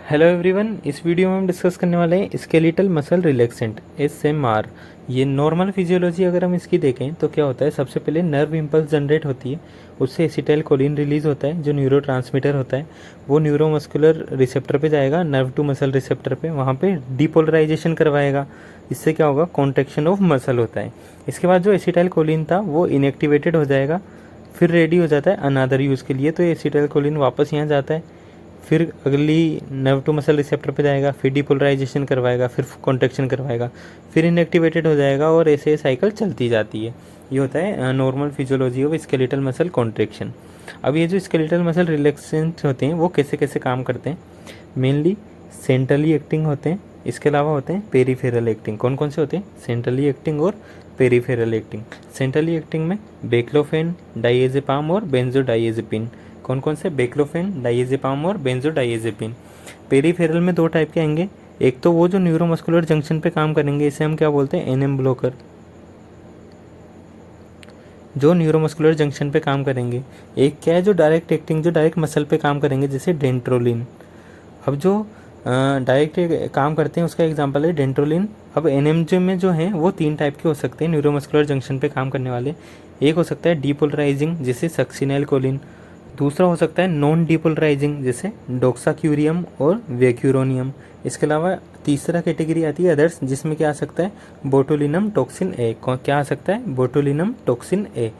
Hello everyone, इस video में हम डिस्कस करने वाले हैं स्केलेटल मसल रिलैक्सेंट एसएमआर। ये नॉर्मल फिजियोलॉजी अगर हम इसकी देखें तो क्या होता है, सबसे पहले नर्व इम्पल्स जनरेट होती है, उससे एसिटाइल कोलिन रिलीज होता है जो न्यूरोट्रांसमीटर होता है। वो न्यूरोमस्कुलर रिसेप्टर पे जाएगा, नर्व टू मसल रिसेप्टर पे, वहाँ पे डीपोलराइजेशन करवाएगा। इससे क्या होगा, कॉन्ट्रैक्शन ऑफ मसल होता है। इसके बाद जो एसिटाइल कोलिन था वो इनएक्टिवेटेड हो जाएगा, फिर रेडी हो जाता है अनदर यूज़ के लिए। तो एसिटाइल कोलिन वापस यहाँ जाता है, फिर अगली नर्व टू मसल रिसेप्टर पे जाएगा, फिर डिपोलराइजेशन करवाएगा, फिर कॉन्ट्रैक्शन करवाएगा, फिर इनएक्टिवेटेड हो जाएगा और ऐसे साइकिल चलती जाती है। ये होता है normal physiology of skeletal muscle contraction. अब ये जो स्केलेटल मसल रिलैक्सेंट होते हैं वो कैसे कैसे काम करते हैं, मेनली सेंट्रली एक्टिंग होते हैं, इसके अलावा होते हैं पेरीफेरल एक्टिंग। कौन कौन से होते हैं, सेंट्रली एक्टिंग और पेरीफेरल एक्टिंग। सेंट्रली एक्टिंग में बेक्लोफेन, डाइएज़ेपाम और बेंजोडाइएज़ेपिन। कौन कौन से, बेक्लोफेन, डाइएज़ेपाम और बेंजोडाइएज़ेपिन। पेरीफेरल में दो टाइप के आएंगे, एक तो वो जो न्यूरोमस्कुलर जंक्शन पे काम करेंगे, इसे हम क्या बोलते हैं, एनएम ब्लॉकर, जो न्यूरोमस्कुलर जंक्शन पे काम करेंगे। एक क्या है, जो डायरेक्ट एक्टिंग, जो डायरेक्ट मसल पे काम करेंगे, जैसे डेंट्रोलिन। अब जो डायरेक्ट काम करते हैं उसका एग्जांपल है डेंट्रोलिन। अब एनएमजे में जो हैं वो तीन टाइप के हो सकते हैं न्यूरोमस्कुलर जंक्शन पे काम करने वाले। एक हो सकता है डीपोलराइजिंग, जैसे सक्सिनाइल कोलिन। दूसरा हो सकता है नॉन डीपोलराइजिंग, जैसे डोक्साक्यूरियम और वेक्यूरोनियम। इसके अलावा तीसरा कैटेगरी आती है अदर्स, जिसमें क्या आ सकता है, बोटुलिनम टॉक्सिन ए। क्या आ सकता है, बोटुलिनम टॉक्सिन ए।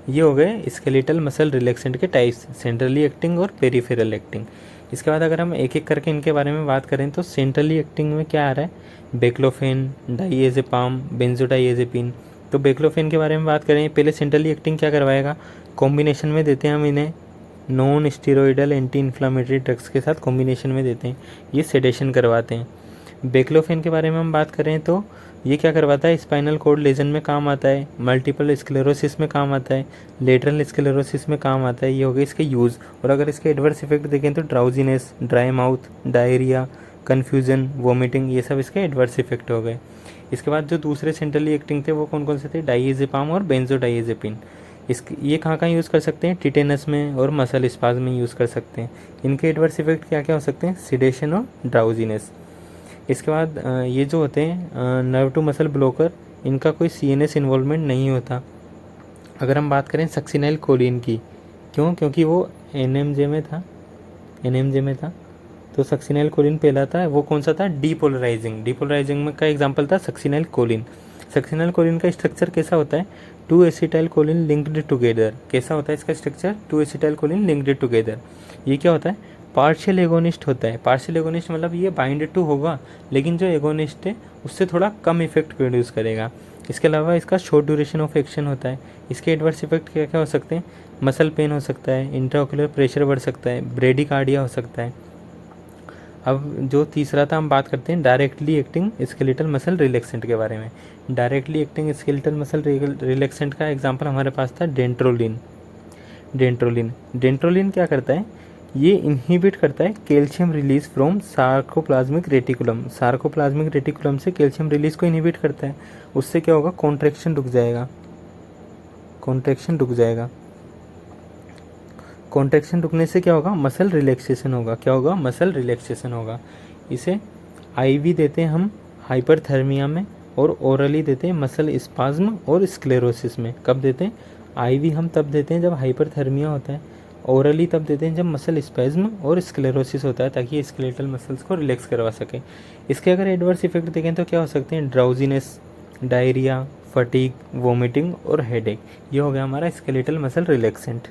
ये हो गए स्केलेटल मसल रिलैक्सेंट के टाइप्स, सेंट्रली एक्टिंग और पेरीफेरल एक्टिंग। इसके बाद अगर हम एक एक करके इनके बारे में बात करें तो सेंट्रली एक्टिंग में क्या आ रहा है, बेक्लोफेन, डाइएज़ेपाम, बेंजोडाइएज़ेपिन। तो बेक्लोफेन के बारे में बात करें, पहले सेंट्रली एक्टिंग क्या करवाएगा, कॉम्बिनेशन में देते हैं हम इन्हें non steroidal anti inflammatory drugs के साथ कॉम्बिनेशन में देते हैं, ये सेडेशन करवाते हैं। बेक्लोफेन के बारे में हम बात करें तो ये क्या करवाता है, स्पाइनल कॉर्ड लेजन में काम आता है, मल्टीपल स्क्लेरोसिस में काम आता है, लेटरल स्क्लेरोसिस में काम आता है। ये हो गए इसके यूज़। और अगर इसके एडवर्स इफेक्ट देखें तो drowsiness, dry mouth, diarrhoea, confusion, vomiting, ये सब इसके एडवर्स इफेक्ट हो गए। इसके बाद जो दूसरे सेंट्रली एक्टिंग थे वो कौन कौन से थे, डाइएज़ेपाम और बेंजोडाइएज़ेपिन। ये कहाँ कहाँ यूज़ कर सकते हैं, टिटेनस में और मसल स्पाज में यूज़ कर सकते हैं। इनके एडवर्स इफेक्ट क्या क्या हो सकते हैं, सिडेशन और ड्राउजीनेस। इसके बाद ये जो होते हैं नर्व टू मसल ब्लॉकर, इनका कोई सीएनएस इन्वॉल्वमेंट नहीं होता। अगर हम बात करें सक्सिनाइल कोलिन की, क्योंकि वो एनएमजे में था, तो सक्सिनाइल कोलिन पहला था। वो कौन सा था, डीपोलराइजिंग में का एग्जांपल था सक्सिनाइल कोलिन। सक्सिनाइल कोलिन का स्ट्रक्चर कैसा होता है, two acetyl choline linked together. कैसा होता है इसका structure, two acetyl choline linked together. ये क्या होता है, पार्शियल एगोनिस्ट होता है। पार्शियल एगोनिस्ट मतलब ये बाइंड टू होगा, लेकिन जो एगोनिस्ट है उससे थोड़ा कम इफेक्ट प्रोड्यूस करेगा। इसके अलावा इसका शॉर्ट ड्यूरेशन ऑफ एक्शन होता है। इसके एडवर्स इफेक्ट क्या क्या हो सकते हैं, मसल पेन हो सकता है, इंट्राओक्युलर प्रेशर बढ़ सकता है, ब्रेडिकार्डिया हो सकता है। अब जो तीसरा था, हम बात करते हैं directly acting skeletal muscle relaxant के बारे में। Directly acting skeletal muscle relaxant का एग्जांपल हमारे पास था डेंट्रोलिन। डेंट्रोलिन क्या करता है, ये इनहिबिट करता है calcium release from sarcoplasmic reticulum. Sarcoplasmic reticulum से कैल्शियम रिलीज को इनहिबिट करता है। उससे क्या होगा, कॉन्ट्रैक्शन रुक जाएगा। कॉन्ट्रैक्शन रुकने से क्या होगा, मसल रिलैक्सेशन होगा। क्या होगा, मसल रिलैक्सेशन होगा। इसे आईवी देते हैं हम हाइपरथर्मिया में, और ओरली देते हैं मसल स्पाज्म और स्क्लेरोसिस में। कब देते हैं, आईवी हम तब देते हैं जब हाइपरथर्मिया होता है, ओरली तब देते हैं जब मसल स्पैज्म और स्क्लेरोसिस होता है, ताकि स्केलेटल मसल्स को रिलैक्स करवा सके। इसके अगर एडवर्स इफेक्ट देखें तो क्या हो सकते हैं, ड्राउजीनेस, डायरिया, फटीग, वोमिटिंग और हेडेक। ये हो गया हमारा स्केलेटल मसल रिलैक्सेंट।